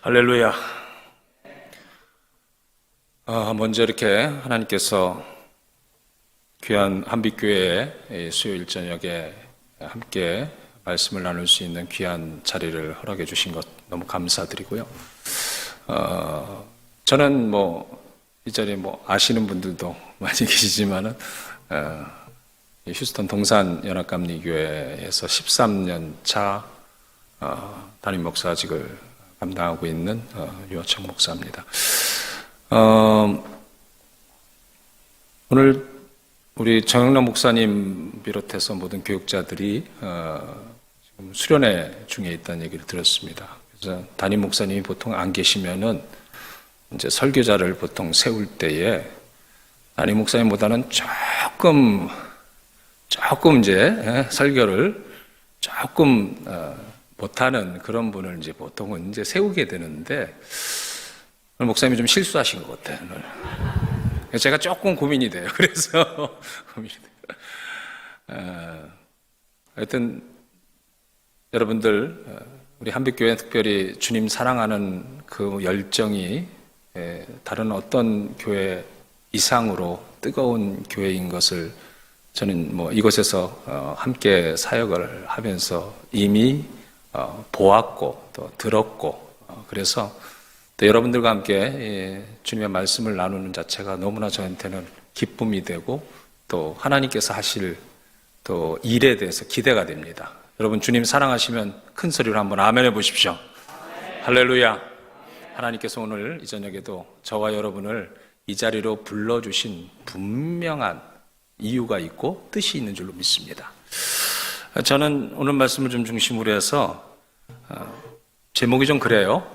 할렐루야. 먼저 이렇게 하나님께서 귀한 한빛교회의 수요일 저녁에 함께 말씀을 나눌 수 있는 귀한 자리를 허락해 주신 것 너무 감사드리고요. 저는 이 자리에 아시는 분들도 많이 계시지만은, 휴스턴 동산 연합감리교회에서 13년 차 담임 목사직을 감당하고 있는 유어청 목사입니다. 오늘 우리 정영란 목사님 비롯해서 모든 교육자들이 지금 수련회 중에 있다는 얘기를 들었습니다. 그래서 담임 목사님이 보통 안 계시면은 이제 설교자를 보통 세울 때에 담임 목사님보다는 조금 이제 설교를 조금 못하는 그런 분을 이제 보통은 이제 세우게 되는데, 오늘 목사님이 좀 실수하신 것 같아요, 오늘. 제가 조금 고민이 돼요. 그래서 고민이 돼요. 하여튼 여러분들, 우리 한빛교회 특별히 주님 사랑하는 그 열정이 다른 어떤 교회 이상으로 뜨거운 교회인 것을 저는 이곳에서 함께 사역을 하면서 이미 보았고 또 들었고, 그래서 또 여러분들과 함께 주님의 말씀을 나누는 자체가 너무나 저한테는 기쁨이 되고 또 하나님께서 하실 또 일에 대해서 기대가 됩니다. 여러분, 주님 사랑하시면 큰 소리로 한번 아멘 해보십시오. 아멘. 할렐루야. 하나님께서 오늘 이 저녁에도 저와 여러분을 이 자리로 불러주신 분명한 이유가 있고 뜻이 있는 줄로 믿습니다. 저는 오늘 말씀을 좀 중심으로 해서 제목이 좀 그래요.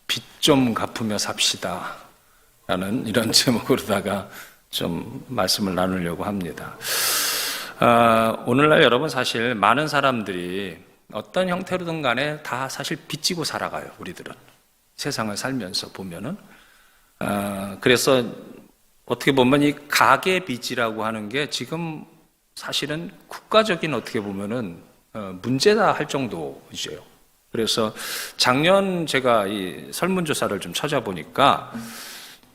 빚 좀 갚으며 삽시다 라는 이런 제목으로다가 좀 말씀을 나누려고 합니다. 오늘날 여러분, 사실 많은 사람들이 어떤 형태로든 간에 다 사실 빚지고 살아가요. 우리들은 세상을 살면서 보면은. 그래서 어떻게 보면 이 가계 빚이라고 하는 게 지금 사실은 국가적인 어떻게 보면은 문제다 할 정도이죠. 그래서 작년 제가 이 설문조사를 좀 찾아보니까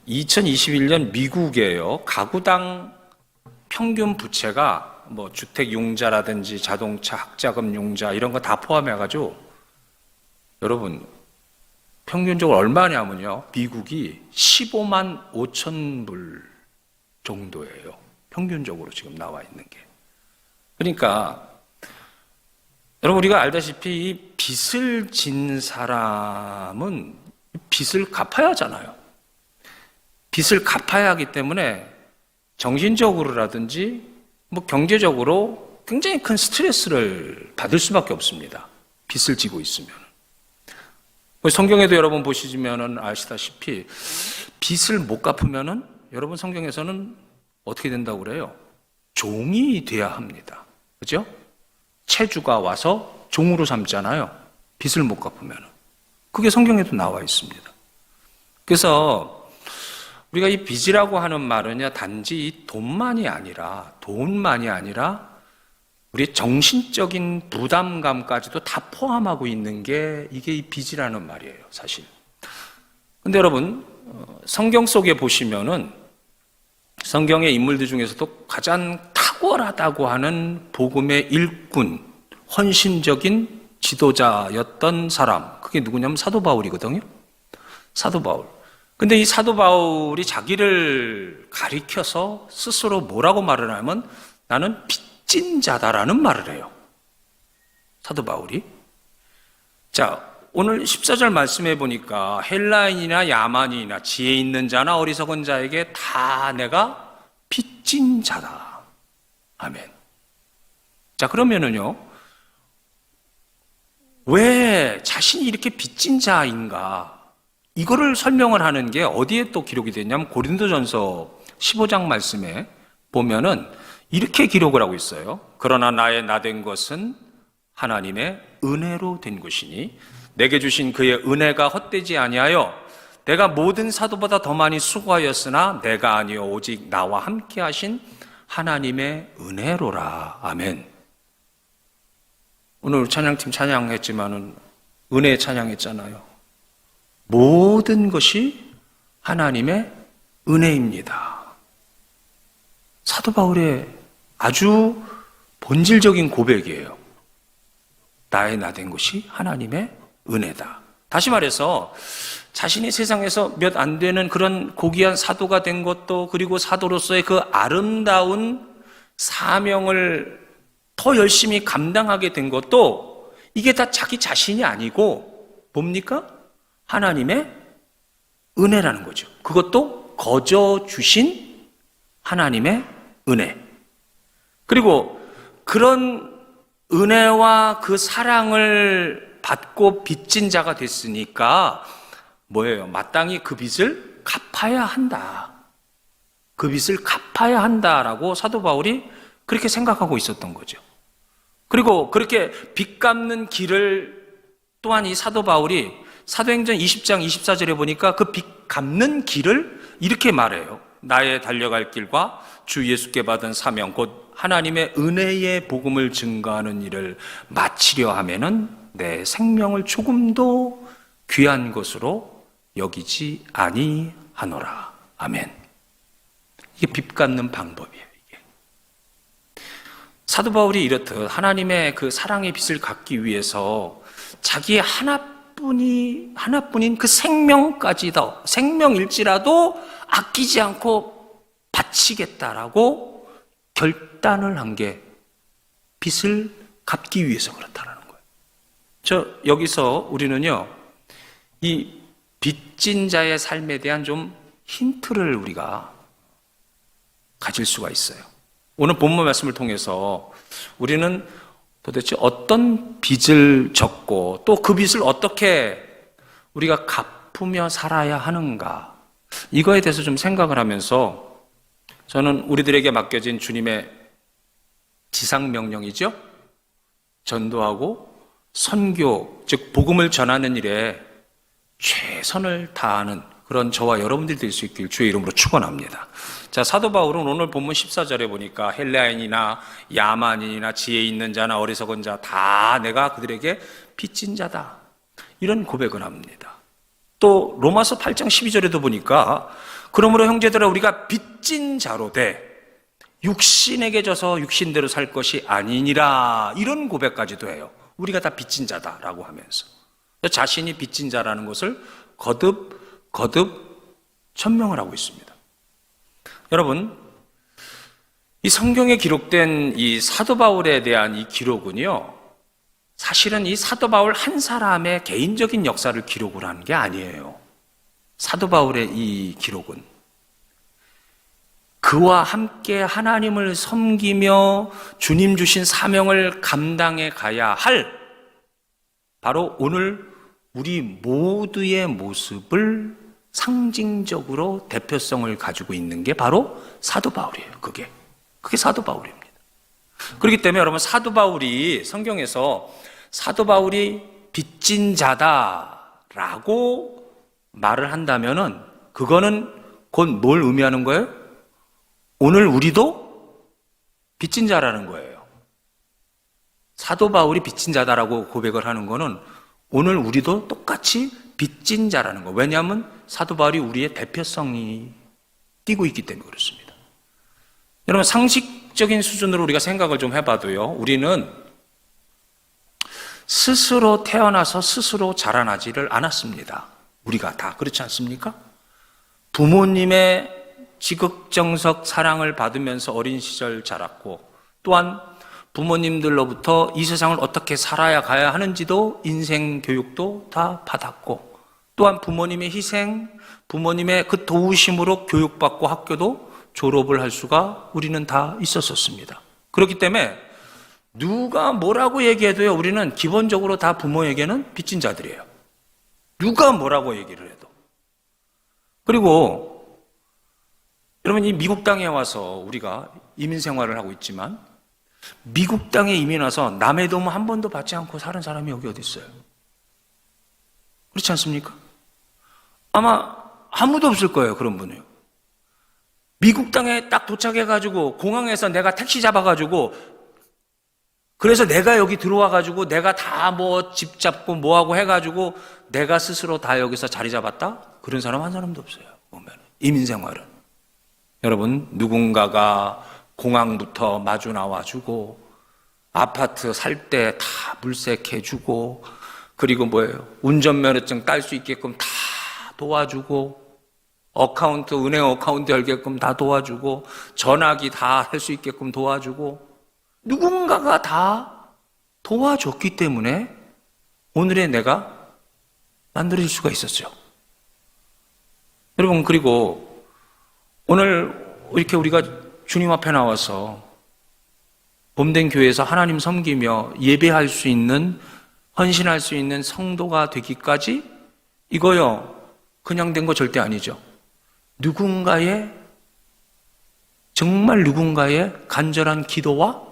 2021년 미국에요, 가구당 평균 부채가 주택 융자라든지 자동차 학자금 융자 이런 거 다 포함해가지고 여러분 평균적으로 얼마냐면요, 미국이 15만 5천 불 정도예요. 평균적으로 지금 나와 있는 게. 그러니까 여러분, 우리가 알다시피 이 빚을 진 사람은 빚을 갚아야 하잖아요. 빚을 갚아야 하기 때문에 정신적으로라든지 경제적으로 굉장히 큰 스트레스를 받을 수밖에 없습니다. 빚을 지고 있으면. 성경에도 여러분 보시면은 아시다시피 빚을 못 갚으면은 여러분 성경에서는 어떻게 된다고 그래요? 종이 돼야 합니다. 그죠? 채주가 와서 종으로 삼잖아요. 빚을 못 갚으면은. 그게 성경에도 나와 있습니다. 그래서 우리가 이 빚이라고 하는 말은요, 단지 이 돈만이 아니라 우리 정신적인 부담감까지도 다 포함하고 있는 게 이게 이 빚이라는 말이에요, 사실. 근데 여러분, 성경 속에 보시면은 성경의 인물들 중에서도 가장 탁월하다고 하는 복음의 일꾼, 헌신적인 지도자였던 사람, 그게 누구냐면 사도 바울이거든요. 사도 바울. 근데 이 사도 바울이 자기를 가리켜서 스스로 뭐라고 말을 하면 나는 빚진 자다라는 말을 해요. 사도 바울이. 자, 오늘 14절 말씀해 보니까 헬라인이나 야만인이나 지혜 있는 자나 어리석은 자에게 다 내가 빚진 자다. 아멘. 자, 그러면은요, 왜 자신이 이렇게 빚진 자인가? 이거를 설명을 하는 게 어디에 또 기록이 되냐면 고린도전서 15장 말씀에 보면은 이렇게 기록을 하고 있어요. 그러나 나의 나된 것은 하나님의 은혜로 된 것이니 내게 주신 그의 은혜가 헛되지 아니하여 내가 모든 사도보다 더 많이 수고하였으나 내가 아니요 오직 나와 함께 하신 하나님의 은혜로라. 아멘. 오늘 찬양팀 찬양했지만은 은혜 찬양했잖아요. 모든 것이 하나님의 은혜입니다. 사도 바울의 아주 본질적인 고백이에요. 나의 나 된 것이 하나님의 은혜다. 다시 말해서 자신이 세상에서 몇 안 되는 그런 고귀한 사도가 된 것도, 그리고 사도로서의 그 아름다운 사명을 더 열심히 감당하게 된 것도, 이게 다 자기 자신이 아니고 뭡니까? 하나님의 은혜라는 거죠. 그것도 거저 주신 하나님의 은혜. 그리고 그런 은혜와 그 사랑을 받고 빚진 자가 됐으니까 뭐예요? 마땅히 그 빚을 갚아야 한다. 그 빚을 갚아야 한다라고 사도 바울이 그렇게 생각하고 있었던 거죠. 그리고 그렇게 빚 갚는 길을 또한 이 사도 바울이 사도행전 20장 24절에 보니까 그 빚 갚는 길을 이렇게 말해요. 나의 달려갈 길과 주 예수께 받은 사명, 곧 하나님의 은혜의 복음을 증거하는 일을 마치려 하면은 내 생명을 조금도 귀한 것으로 여기지 아니하노라. 아멘. 이게 빚 갚는 방법이에요. 이게. 사도 바울이 이렇듯 하나님의 그 사랑의 빚을 갚기 위해서 자기의 하나뿐인 그 생명까지도, 생명일지라도 아끼지 않고 바치겠다라고 결단을 한 게 빚을 갚기 위해서 그렇다라는 거예요. 여기서 우리는요, 이 빚진 자의 삶에 대한 좀 힌트를 우리가 가질 수가 있어요. 오늘 본문 말씀을 통해서 우리는 도대체 어떤 빚을 졌고 또 그 빚을 어떻게 우리가 갚으며 살아야 하는가, 이거에 대해서 좀 생각을 하면서 저는 우리들에게 맡겨진 주님의 지상명령이죠. 전도하고 선교, 즉 복음을 전하는 일에 최선을 다하는 그런 저와 여러분들이 될 수 있길 주의 이름으로 축원합니다. 자, 사도 바울은 오늘 본문 14절에 보니까 헬라인이나 야만인이나 지혜 있는 자나 어리석은 자 다 내가 그들에게 빚진 자다, 이런 고백을 합니다. 또 로마서 8장 12절에도 보니까 그러므로 형제들아 우리가 빚진 자로 돼 육신에게 져서 육신대로 살 것이 아니니라, 이런 고백까지도 해요. 우리가 다 빚진 자다라고 하면서 자신이 빚진 자라는 것을 거듭 천명을 하고 있습니다. 여러분, 이 성경에 기록된 이 사도 바울에 대한 이 기록은요, 사실은 이 사도 바울 한 사람의 개인적인 역사를 기록을 하는 게 아니에요. 사도 바울의 이 기록은 그와 함께 하나님을 섬기며 주님 주신 사명을 감당해 가야 할 바로 오늘 우리 모두의 모습을 상징적으로 대표성을 가지고 있는 게 바로 사도 바울이에요. 그게 사도 바울입니다. 그렇기 때문에 여러분, 사도 바울이 성경에서 사도 바울이 빚진 자다라고 말을 한다면은 그거는 곧 뭘 의미하는 거예요? 오늘 우리도 빚진 자라는 거예요. 사도 바울이 빚진 자다라고 고백을 하는 거는 오늘 우리도 똑같이 빚진 자라는 거예요. 왜냐하면 사도 바울이 우리의 대표성이 띄고 있기 때문에 그렇습니다. 여러분, 상식적인 수준으로 우리가 생각을 좀 해봐도요, 우리는 스스로 태어나서 스스로 자라나지를 않았습니다. 우리가 다 그렇지 않습니까? 부모님의 지극정석 사랑을 받으면서 어린 시절 자랐고, 또한 부모님들로부터 이 세상을 어떻게 살아야 가야 하는지도 인생 교육도 다 받았고, 또한 부모님의 희생, 부모님의 그 도우심으로 교육받고 학교도 졸업을 할 수가 우리는 다 있었습니다. 그렇기 때문에 누가 뭐라고 얘기해도요, 우리는 기본적으로 다 부모에게는 빚진 자들이에요. 누가 뭐라고 얘기를 해도. 그리고 여러분, 이 미국 땅에 와서 우리가 이민 생활을 하고 있지만 미국 땅에 이민 와서 남의 도움 한 번도 받지 않고 사는 사람이 여기 어디 있어요? 그렇지 않습니까? 아마 아무도 없을 거예요, 그런 분이요. 미국 땅에 딱 도착해가지고 공항에서 내가 택시 잡아가지고 그래서 내가 여기 들어와가지고 내가 다 뭐 집 잡고 뭐하고 해가지고 내가 스스로 다 여기서 자리 잡았다? 그런 사람 한 사람도 없어요. 보면 이민생활은. 여러분, 누군가가 공항부터 마주 나와주고 아파트 살 때 다 물색해주고, 그리고 뭐예요? 운전면허증 딸 수 있게끔 다 도와주고, 은행 어카운트 열게끔 다 도와주고, 전화기 다 할 수 있게끔 도와주고, 누군가가 다 도와줬기 때문에 오늘의 내가 만들어질 수가 있었죠. 여러분, 그리고 오늘 이렇게 우리가 주님 앞에 나와서 봄된 교회에서 하나님 섬기며 예배할 수 있는, 헌신할 수 있는 성도가 되기까지 이거요, 그냥 된 거 절대 아니죠. 정말 누군가의 간절한 기도와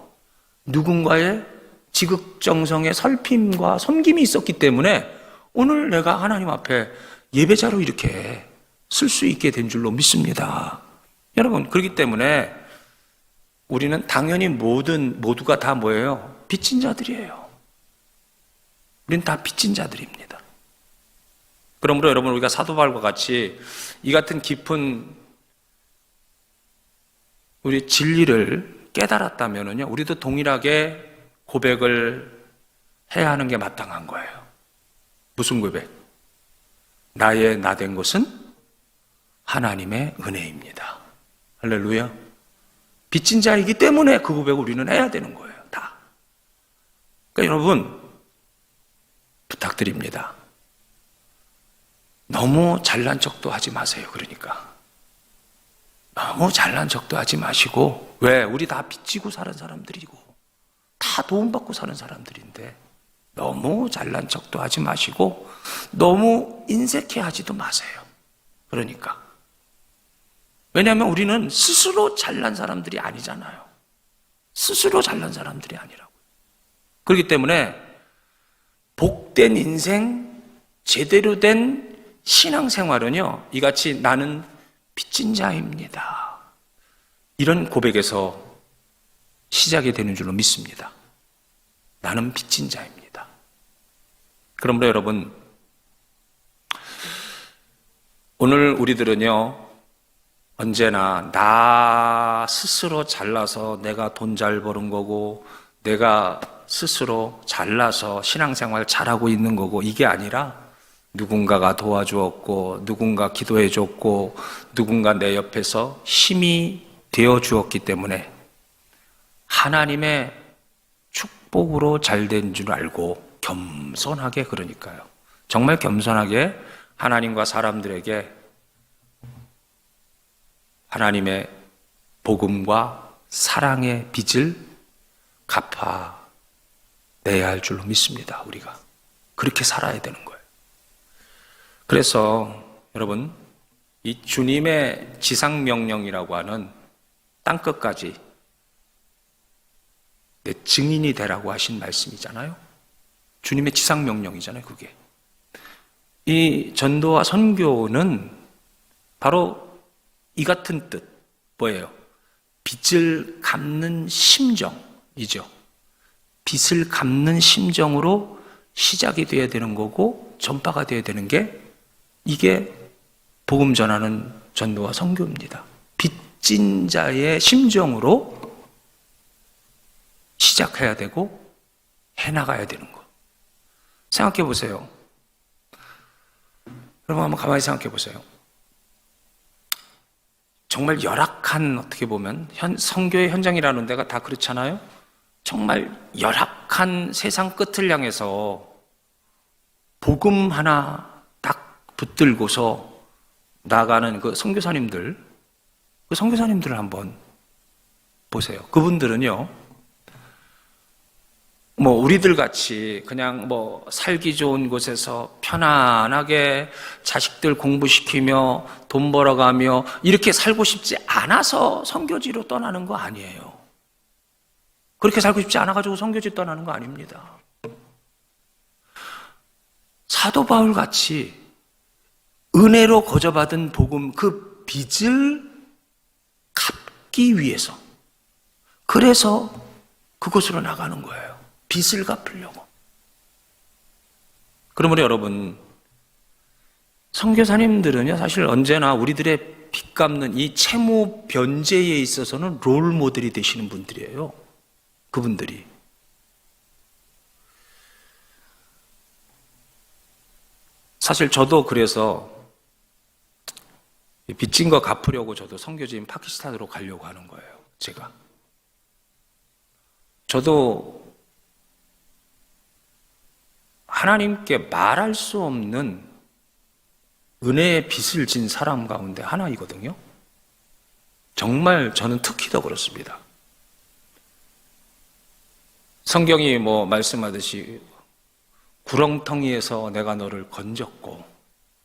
누군가의 지극정성의 살핌과 섬김이 있었기 때문에 오늘 내가 하나님 앞에 예배자로 이렇게 쓸 수 있게 된 줄로 믿습니다. 여러분, 그렇기 때문에 우리는 당연히 모두가 다 뭐예요? 빚진 자들이에요. 우리는 다 빚진 자들입니다. 그러므로 여러분, 우리가 사도 바울과 같이 이 같은 깊은 우리 진리를 깨달았다면요, 우리도 동일하게 고백을 해야 하는 게 마땅한 거예요. 무슨 고백? 나의 나된 것은 하나님의 은혜입니다. 할렐루야. 빚진 자이기 때문에 그 고백을 우리는 해야 되는 거예요. 다. 그러니까 여러분, 부탁드립니다. 너무 잘난 척도 하지 마세요. 그러니까 너무 잘난 척도 하지 마시고, 왜? 우리 다 빚지고 사는 사람들이고 다 도움받고 사는 사람들인데 너무 잘난 척도 하지 마시고 너무 인색해 하지도 마세요. 그러니까 왜냐하면 우리는 스스로 잘난 사람들이 아니잖아요. 스스로 잘난 사람들이 아니라고. 그렇기 때문에 복된 인생, 제대로 된 신앙생활은요, 이같이 나는 빚진 자입니다, 이런 고백에서 시작이 되는 줄로 믿습니다. 나는 빚진 자입니다. 그러므로 여러분, 오늘 우리들은요, 언제나 나 스스로 잘나서 내가 돈 잘 버는 거고, 내가 스스로 잘나서 신앙생활 잘하고 있는 거고, 이게 아니라 누군가가 도와주었고, 누군가 기도해 줬고, 누군가 내 옆에서 힘이 되어 주었기 때문에 하나님의 축복으로 잘된 줄 알고 겸손하게, 그러니까요, 정말 겸손하게 하나님과 사람들에게 하나님의 복음과 사랑의 빚을 갚아내야 할 줄로 믿습니다. 우리가 그렇게 살아야 되는 거예요. 그래서 여러분, 이 주님의 지상명령이라고 하는 땅끝까지 내 증인이 되라고 하신 말씀이잖아요. 주님의 지상명령이잖아요, 그게. 이 전도와 선교는 바로 이 같은 뜻, 뭐예요? 빚을 갚는 심정이죠. 빚을 갚는 심정으로 시작이 되어야 되는 거고, 전파가 되어야 되는 게, 이게 복음 전하는 전도와 선교입니다. 빚진 자의 심정으로 시작해야 되고 해나가야 되는 거. 생각해 보세요. 여러분, 한번 가만히 생각해 보세요. 정말 열악한, 어떻게 보면 선교의 현장이라는 데가 다 그렇잖아요. 정말 열악한 세상 끝을 향해서 복음 하나 딱 붙들고서 나가는 그 선교사님들을 한번 보세요. 그분들은요, 뭐 우리들 같이 그냥 뭐 살기 좋은 곳에서 편안하게 자식들 공부시키며 돈 벌어가며 이렇게 살고 싶지 않아서 선교지로 떠나는 거 아니에요. 그렇게 살고 싶지 않아가지고 선교지 떠나는 거 아닙니다. 사도 바울 같이 은혜로 거저받은 복음, 그 빚을 갚기 위해서, 그래서 그곳으로 나가는 거예요. 빚을 갚으려고. 그러므로 여러분, 선교사님들은요, 사실 언제나 우리들의 빚 갚는 이 채무 변제에 있어서는 롤 모델이 되시는 분들이에요. 그분들이. 사실 저도 그래서 빚진 거 갚으려고 저도 선교지인 파키스탄으로 가려고 하는 거예요. 제가. 저도 하나님께 말할 수 없는 은혜의 빚을 진 사람 가운데 하나이거든요. 정말 저는 특히 더 그렇습니다. 성경이 말씀하듯이 구렁텅이에서 내가 너를 건졌고,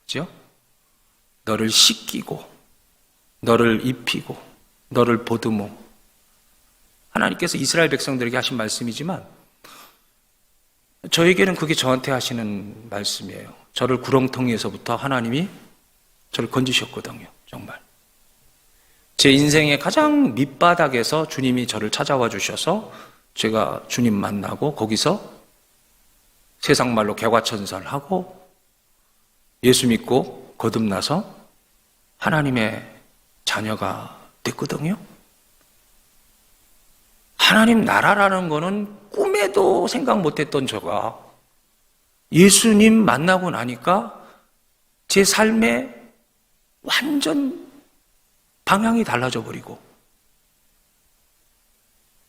그죠? 너를 씻기고, 너를 입히고, 너를 보듬어. 하나님께서 이스라엘 백성들에게 하신 말씀이지만, 저에게는 그게 저한테 하시는 말씀이에요. 저를 구렁텅이에서부터 하나님이 저를 건지셨거든요. 정말. 제 인생의 가장 밑바닥에서 주님이 저를 찾아와 주셔서 제가 주님 만나고 거기서 세상 말로 개과천선하고 예수 믿고 거듭나서 하나님의 자녀가 됐거든요. 하나님 나라라는 거는 꿈에도 생각 못했던 저가 예수님 만나고 나니까 제 삶의 완전 방향이 달라져 버리고,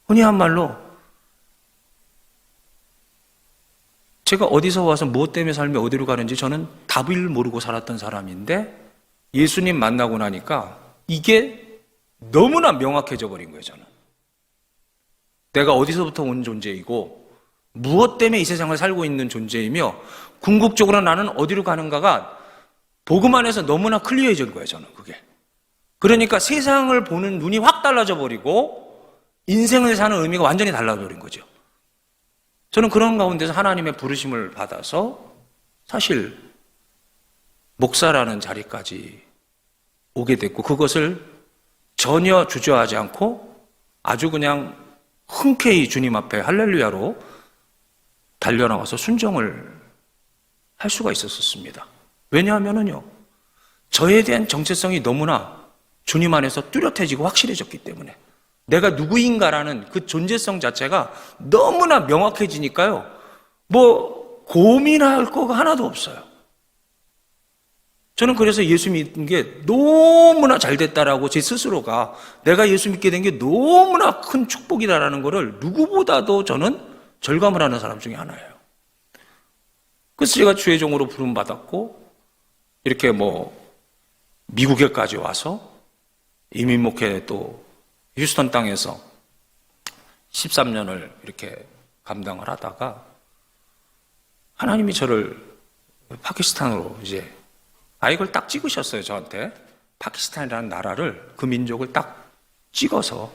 흔히 한 말로 제가 어디서 와서 무엇 때문에 삶이 어디로 가는지 저는 답을 모르고 살았던 사람인데 예수님 만나고 나니까 이게 너무나 명확해져 버린 거예요. 저는 내가 어디서부터 온 존재이고 무엇 때문에 이 세상을 살고 있는 존재이며 궁극적으로 나는 어디로 가는가가 복음 안에서 너무나 클리어해진 거예요. 저는 그게. 그러니까 세상을 보는 눈이 확 달라져 버리고 인생을 사는 의미가 완전히 달라버린 거죠. 저는 그런 가운데서 하나님의 부르심을 받아서 사실 목사라는 자리까지 오게 됐고, 그것을 전혀 주저하지 않고 아주 그냥 흔쾌히 주님 앞에 할렐루야로 달려나와서 순종을 할 수가 있었습니다. 왜냐하면요, 저에 대한 정체성이 너무나 주님 안에서 뚜렷해지고 확실해졌기 때문에, 내가 누구인가라는 그 존재성 자체가 너무나 명확해지니까요, 고민할 거가 하나도 없어요. 저는 그래서 예수 믿는 게 너무나 잘 됐다라고 제 스스로가 내가 예수 믿게 된 게 너무나 큰 축복이다라는 것을 누구보다도 저는 절감을 하는 사람 중에 하나예요. 그래서 제가 주의 종으로 부름받았고, 이렇게 미국에까지 와서 이민 목회 또 휴스턴 땅에서 13년을 이렇게 감당을 하다가 하나님이 저를 파키스탄으로 이제 이걸 딱 찍으셨어요. 저한테 파키스탄이라는 나라를, 그 민족을 딱 찍어서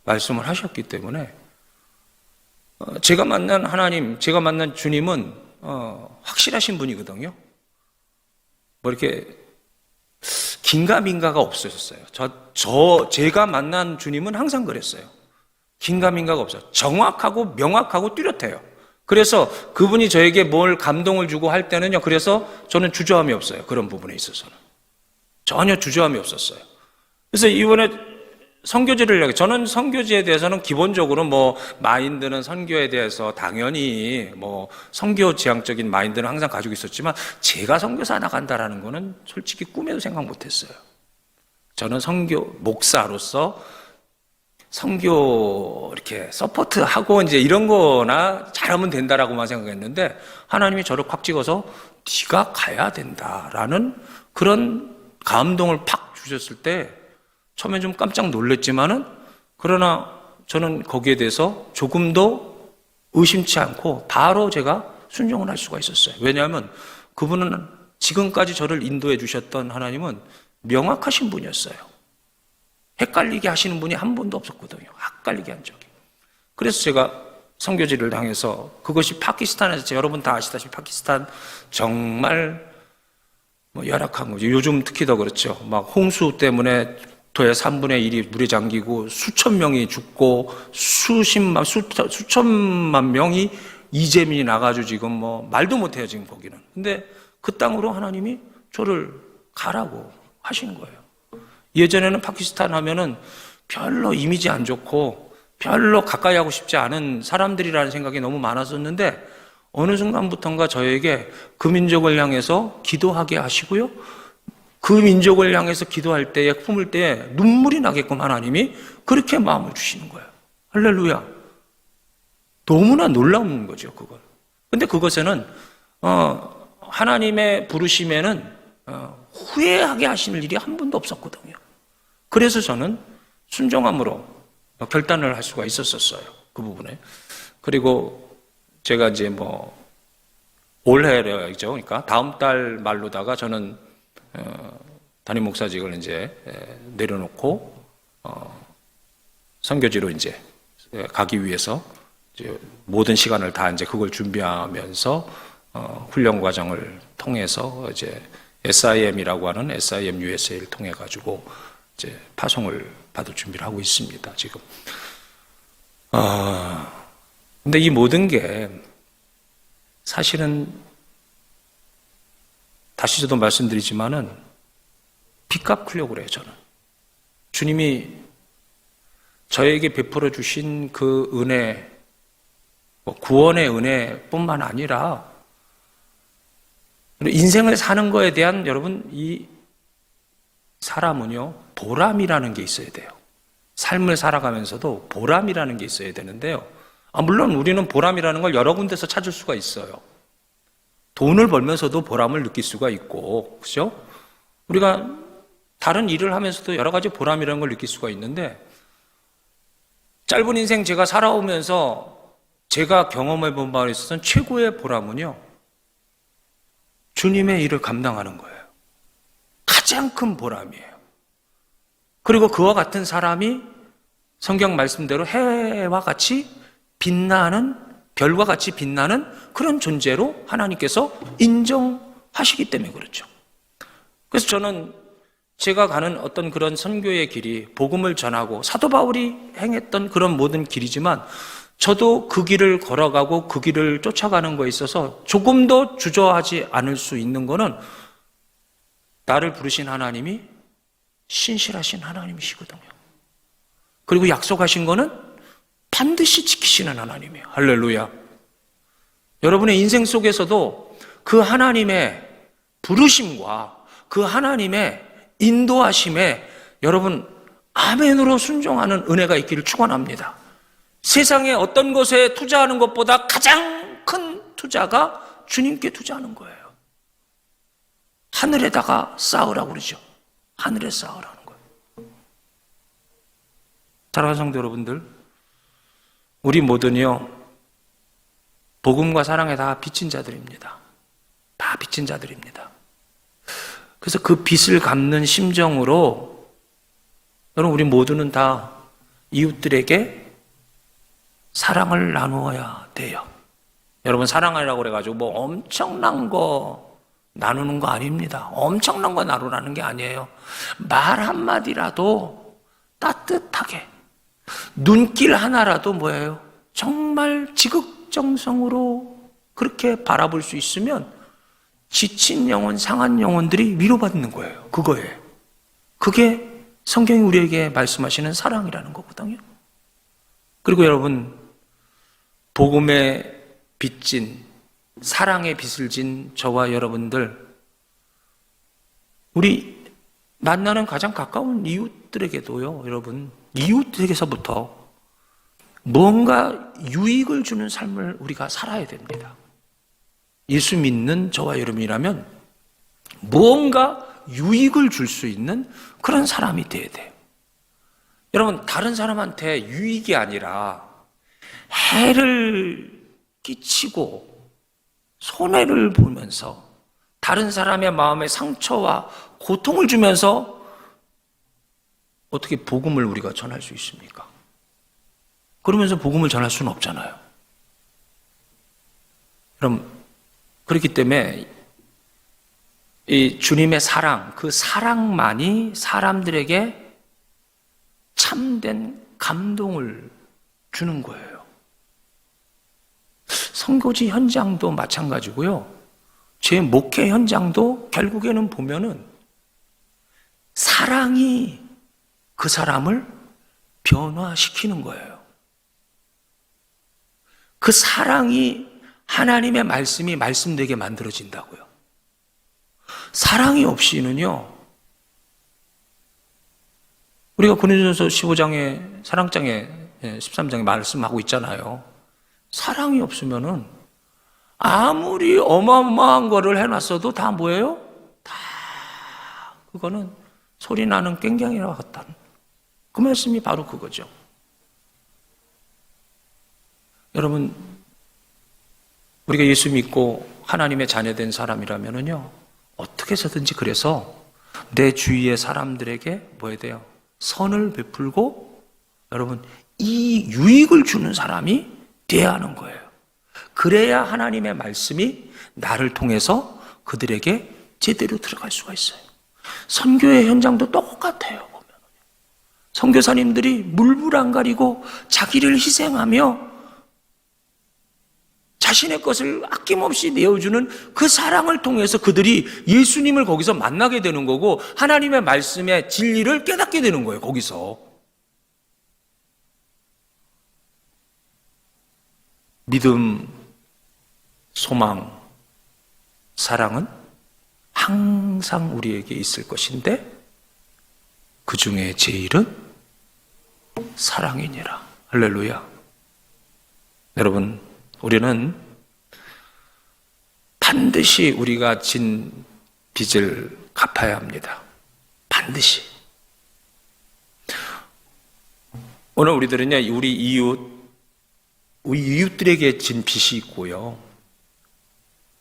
말씀을 하셨기 때문에 제가 만난 하나님, 제가 만난 주님은 확실하신 분이거든요. 이렇게 긴가민가가 없으셨어요. 제가 만난 주님은 항상 그랬어요. 긴가민가가 없어요. 정확하고 명확하고 뚜렷해요. 그래서 그분이 저에게 뭘 감동을 주고 할 때는요, 그래서 저는 주저함이 없어요. 그런 부분에 있어서는. 전혀 주저함이 없었어요. 그래서 이번에 선교지를 저는 선교지에 대해서는 기본적으로 마인드는 선교에 대해서 당연히 선교 지향적인 마인드는 항상 가지고 있었지만, 제가 선교사 나간다라는 거는 솔직히 꿈에도 생각 못 했어요. 저는 선교 목사로서 선교 이렇게 서포트하고 이제 이런 거나 잘하면 된다라고만 생각했는데, 하나님이 저를 콱 찍어서 네가 가야 된다라는 그런 감동을 팍 주셨을 때 처음엔 좀 깜짝 놀랐지만은, 그러나 저는 거기에 대해서 조금도 의심치 않고 바로 제가 순종을 할 수가 있었어요. 왜냐하면 그분은 지금까지 저를 인도해 주셨던 하나님은 명확하신 분이었어요. 헷갈리게 하시는 분이 한 번도 없었거든요. 헷갈리게 한 적이. 그래서 제가 선교지를 당해서, 그것이 파키스탄에서, 여러분 다 아시다시피 파키스탄 정말 열악한 거죠. 요즘 특히 더 그렇죠. 홍수 때문에 국토의 3분의 1이 물에 잠기고 수천 명이 죽고 수천만 명이 이재민이 나가지고 지금 뭐 말도 못해요 지금 거기는. 근데 그 땅으로 하나님이 저를 가라고 하신 거예요. 예전에는 파키스탄 하면은 별로 이미지 안 좋고 별로 가까이 하고 싶지 않은 사람들이라는 생각이 너무 많았었는데 어느 순간부터인가 저에게 그 민족을 향해서 기도하게 하시고요. 그 민족을 향해서 기도할 때에 품을 때에 눈물이 나게끔 하나님이 그렇게 마음을 주시는 거예요. 할렐루야. 너무나 놀라운 거죠, 그걸. 근데 그것에는 하나님의 부르심에는 후회하게 하시는 일이 한 번도 없었거든요. 그래서 저는 순종함으로 결단을 할 수가 있었어요. 그 부분에. 그리고 제가 이제 뭐 올해죠. 그러니까 다음 달 말로다가 저는 담임 목사직을 이제 내려놓고 선교지로 이제 가기 위해서 이제 모든 시간을 다 이제 그걸 준비하면서 훈련 과정을 통해서 이제 SIM이라고 하는 SIM USA를 통해 가지고 이제 파송을 받을 준비를 하고 있습니다. 지금. 근데 이 모든 게 사실은 다시 저도 말씀드리지만은 빚 갚으려고 그래요, 저는. 주님이 저에게 베풀어 주신 그 은혜, 구원의 은혜뿐만 아니라 인생을 사는 거에 대한 여러분 이 사람은요 보람이라는 게 있어야 돼요. 삶을 살아가면서도 보람이라는 게 있어야 되는데요. 물론 우리는 보람이라는 걸 여러 군데서 찾을 수가 있어요. 돈을 벌면서도 보람을 느낄 수가 있고, 그렇죠? 우리가 다른 일을 하면서도 여러 가지 보람이라는 걸 느낄 수가 있는데 짧은 인생 제가 살아오면서 제가 경험해 본 바에 있어서는 최고의 보람은요 주님의 일을 감당하는 거예요. 가장 큰 보람이에요. 그리고 그와 같은 사람이 성경 말씀대로 해와 같이 빛나는, 별과 같이 빛나는 그런 존재로 하나님께서 인정하시기 때문에 그렇죠. 그래서 저는 제가 가는 어떤 그런 선교의 길이 복음을 전하고 사도 바울이 행했던 그런 모든 길이지만 저도 그 길을 걸어가고 그 길을 쫓아가는 거에 있어서 조금도 주저하지 않을 수 있는 거는 나를 부르신 하나님이 신실하신 하나님이시거든요. 그리고 약속하신 거는 반드시 지키시는 하나님이에요. 할렐루야. 여러분의 인생 속에서도 그 하나님의 부르심과 그 하나님의 인도하심에 여러분 아멘으로 순종하는 은혜가 있기를 축원합니다. 세상에 어떤 것에 투자하는 것보다 가장 큰 투자가 주님께 투자하는 거예요. 하늘에다가 쌓으라고 그러죠. 하늘에 쌓으라는 거예요. 사랑하는 성도 여러분들, 우리 모두는요 복음과 사랑에 다 빚진 자들입니다. 다 빚진 자들입니다. 그래서 그 빚을 갚는 심정으로 여러분 우리 모두는 다 이웃들에게 사랑을 나누어야 돼요. 여러분 사랑하라고 그래가지고 뭐 엄청난 거 나누는 거 아닙니다. 엄청난 거 나누라는 게 아니에요. 말 한마디라도 따뜻하게 눈길 하나라도 뭐예요? 정말 지극정성으로 그렇게 바라볼 수 있으면 지친 영혼, 상한 영혼들이 위로받는 거예요. 그거에. 그게 성경이 우리에게 말씀하시는 사랑이라는 거거든요. 그리고 여러분 복음의 빚진, 사랑의 빚을 진 저와 여러분들, 우리 만나는 가장 가까운 이웃들에게도요, 여러분, 이웃에게서부터 뭔가 유익을 주는 삶을 우리가 살아야 됩니다. 예수 믿는 저와 여러분이라면 무언가 유익을 줄 수 있는 그런 사람이 돼야 돼요. 여러분, 다른 사람한테 유익이 아니라 해를 끼치고 손해를 보면서 다른 사람의 마음에 상처와 고통을 주면서 어떻게 복음을 우리가 전할 수 있습니까? 그러면서 복음을 전할 수는 없잖아요. 그럼 그렇기 때문에 이 주님의 사랑, 그 사랑만이 사람들에게 참된 감동을 주는 거예요. 선교지 현장도 마찬가지고요. 제 목회 현장도 결국에는 보면은 사랑이 그 사람을 변화시키는 거예요. 그 사랑이 하나님의 말씀이 말씀되게 만들어진다고요. 사랑이 없이는요, 우리가 고린도전서 15장에 사랑장에 13장에 말씀하고 있잖아요. 사랑이 없으면은 아무리 어마어마한 거를 해놨어도 다 뭐예요? 다 그거는 소리 나는 꽹꽹이와 같다는 그 말씀이 바로 그거죠. 여러분, 우리가 예수 믿고 하나님의 자녀된 사람이라면은요, 어떻게 해서든지 그래서 내 주위의 사람들에게 뭐 해야 돼요? 선을 베풀고, 여러분, 이 유익을 주는 사람이 돼야 하는 거예요. 그래야 하나님의 말씀이 나를 통해서 그들에게 제대로 들어갈 수가 있어요. 선교의 현장도 똑같아요. 보면 선교사님들이 물불 안 가리고 자기를 희생하며 자신의 것을 아낌없이 내어주는 그 사랑을 통해서 그들이 예수님을 거기서 만나게 되는 거고 하나님의 말씀의 진리를 깨닫게 되는 거예요. 거기서 믿음, 소망, 사랑은 항상 우리에게 있을 것인데 그 중에 제일은 사랑이니라. 할렐루야. 여러분, 우리는 반드시 우리가 진 빚을 갚아야 합니다. 반드시. 오늘 우리들은요, 우리 이웃들에게 진 빚이 있고요,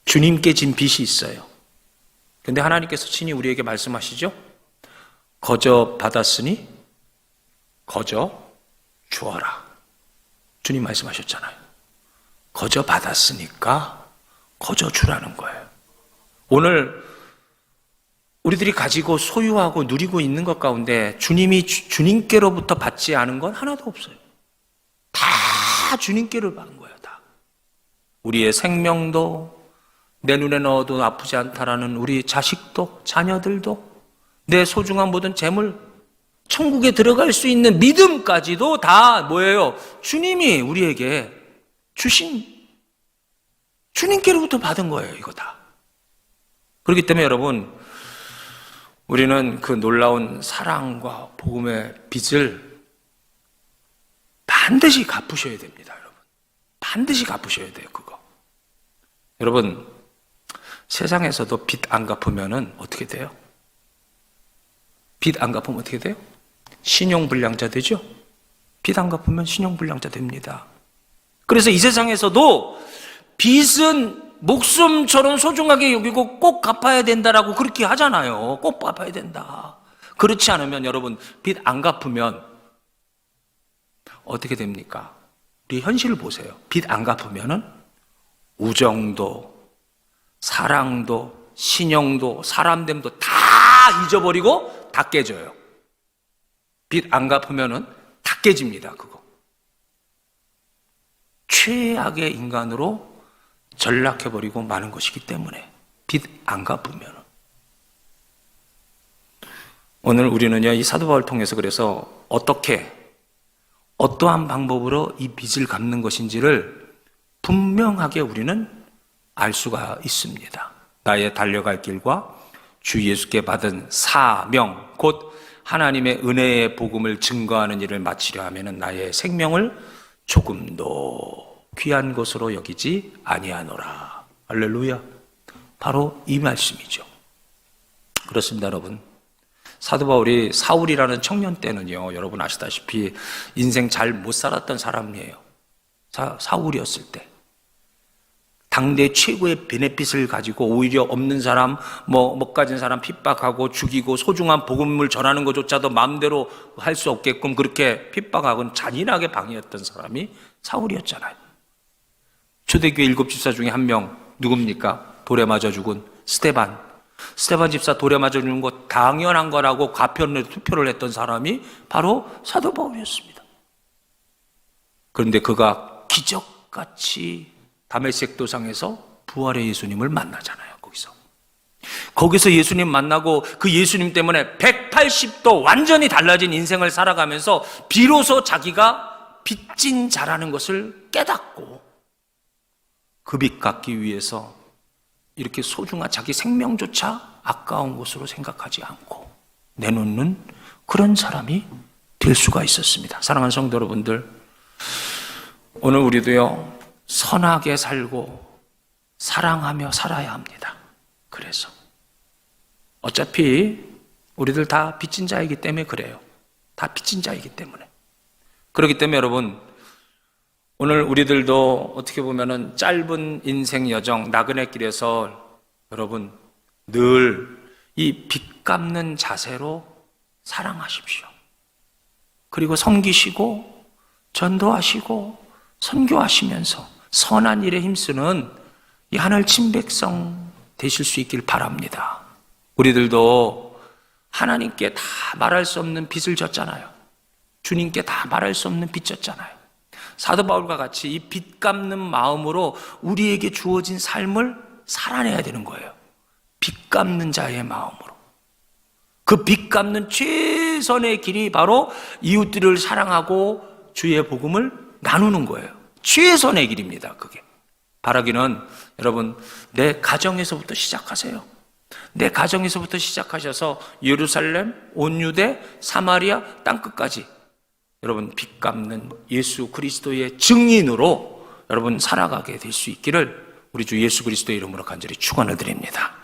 주님께 진 빚이 있어요. 근데 하나님께서 친히 우리에게 말씀하시죠? 거저 받았으니 거저 주어라. 주님 말씀하셨잖아요. 거저 받았으니까 거저 주라는 거예요. 오늘 우리들이 가지고 소유하고 누리고 있는 것 가운데 주님이 주님께로부터 받지 않은 건 하나도 없어요. 다 주님께로 받은 거예요. 다. 우리의 생명도 내 눈에 넣어도 아프지 않다라는 우리 자식도 자녀들도 내 소중한 모든 재물, 천국에 들어갈 수 있는 믿음까지도 다 뭐예요? 주님이 우리에게 주신 주님께로부터 받은 거예요. 이거 다. 그렇기 때문에 여러분, 우리는 그 놀라운 사랑과 복음의 빚을 반드시 갚으셔야 됩니다. 여러분, 반드시 갚으셔야 돼요. 그거. 여러분, 세상에서도 빚 안 갚으면은 어떻게 돼요? 빚 안 갚으면 어떻게 돼요? 신용불량자 되죠? 빚 안 갚으면 신용불량자 됩니다. 그래서 이 세상에서도 빚은 목숨처럼 소중하게 여기고 꼭 갚아야 된다라고 그렇게 하잖아요. 꼭 갚아야 된다. 그렇지 않으면 여러분, 빚 안 갚으면 어떻게 됩니까? 우리 현실을 보세요. 빚 안 갚으면은 우정도, 사랑도, 신용도, 사람됨도 다 잊어버리고 다 깨져요. 빚 안 갚으면은 다 깨집니다. 그거. 최악의 인간으로 전락해버리고 마는 것이기 때문에 빚 안 갚으면. 오늘 우리는요, 이 사도 바울을 통해서 그래서 어떠한 방법으로 이 빚을 갚는 것인지를 분명하게 우리는 알 수가 있습니다. 나의 달려갈 길과 주 예수께 받은 사명, 곧 하나님의 은혜의 복음을 증거하는 일을 마치려 하면 나의 생명을 조금도 귀한 것으로 여기지 아니하노라. 할렐루야. 바로 이 말씀이죠. 그렇습니다, 여러분. 사도 바울이 사울이라는 청년 때는요, 여러분 아시다시피 인생 잘 못 살았던 사람이에요. 사울이었을 때 당대 최고의 베네핏을 가지고 오히려 없는 사람, 못 가진 사람 핍박하고 죽이고 소중한 복음을 전하는 것조차도 마음대로 할 수 없게끔 그렇게 핍박하고 잔인하게 방해했던 사람이 사울이었잖아요. 초대교회 7집사 중에 한 명, 누굽니까? 돌에 맞아 죽은 스데반. 스데반 집사 돌에 맞아 죽는 거 당연한 거라고 가편에 투표를 했던 사람이 바로 사도 바울이었습니다. 그런데 그가 기적같이 다메섹 도상에서 부활의 예수님을 만나잖아요. 거기서 예수님 만나고 그 예수님 때문에 180도 완전히 달라진 인생을 살아가면서 비로소 자기가 빚진 자라는 것을 깨닫고 그 빚 갚기 위해서 이렇게 소중한 자기 생명조차 아까운 것으로 생각하지 않고 내놓는 그런 사람이 될 수가 있었습니다. 사랑하는 성도 여러분들, 오늘 우리도요 선하게 살고 사랑하며 살아야 합니다. 그래서 어차피 우리들 다 빚진 자이기 때문에 그래요. 다 빚진 자이기 때문에. 그렇기 때문에 여러분, 오늘 우리들도 어떻게 보면은 짧은 인생 여정, 나그네 길에서 여러분 늘 이 빚 갚는 자세로 사랑하십시오. 그리고 섬기시고 전도하시고 선교하시면서 선한 일에 힘쓰는 이 하늘 친백성 되실 수 있길 바랍니다. 우리들도 하나님께 다 말할 수 없는 빚을 졌잖아요. 주님께 다 말할 수 없는 빚 졌잖아요. 사도 바울과 같이 이 빚 갚는 마음으로 우리에게 주어진 삶을 살아내야 되는 거예요. 빚 갚는 자의 마음으로. 그 빚 갚는 최선의 길이 바로 이웃들을 사랑하고 주의 복음을 나누는 거예요. 최선의 길입니다. 그게. 바라기는 여러분 내 가정에서부터 시작하세요. 내 가정에서부터 시작하셔서 예루살렘, 온 유대, 사마리아 땅끝까지 여러분 빚 갚는 예수 그리스도의 증인으로 여러분 살아가게 될 수 있기를 우리 주 예수 그리스도의 이름으로 간절히 축원을 드립니다.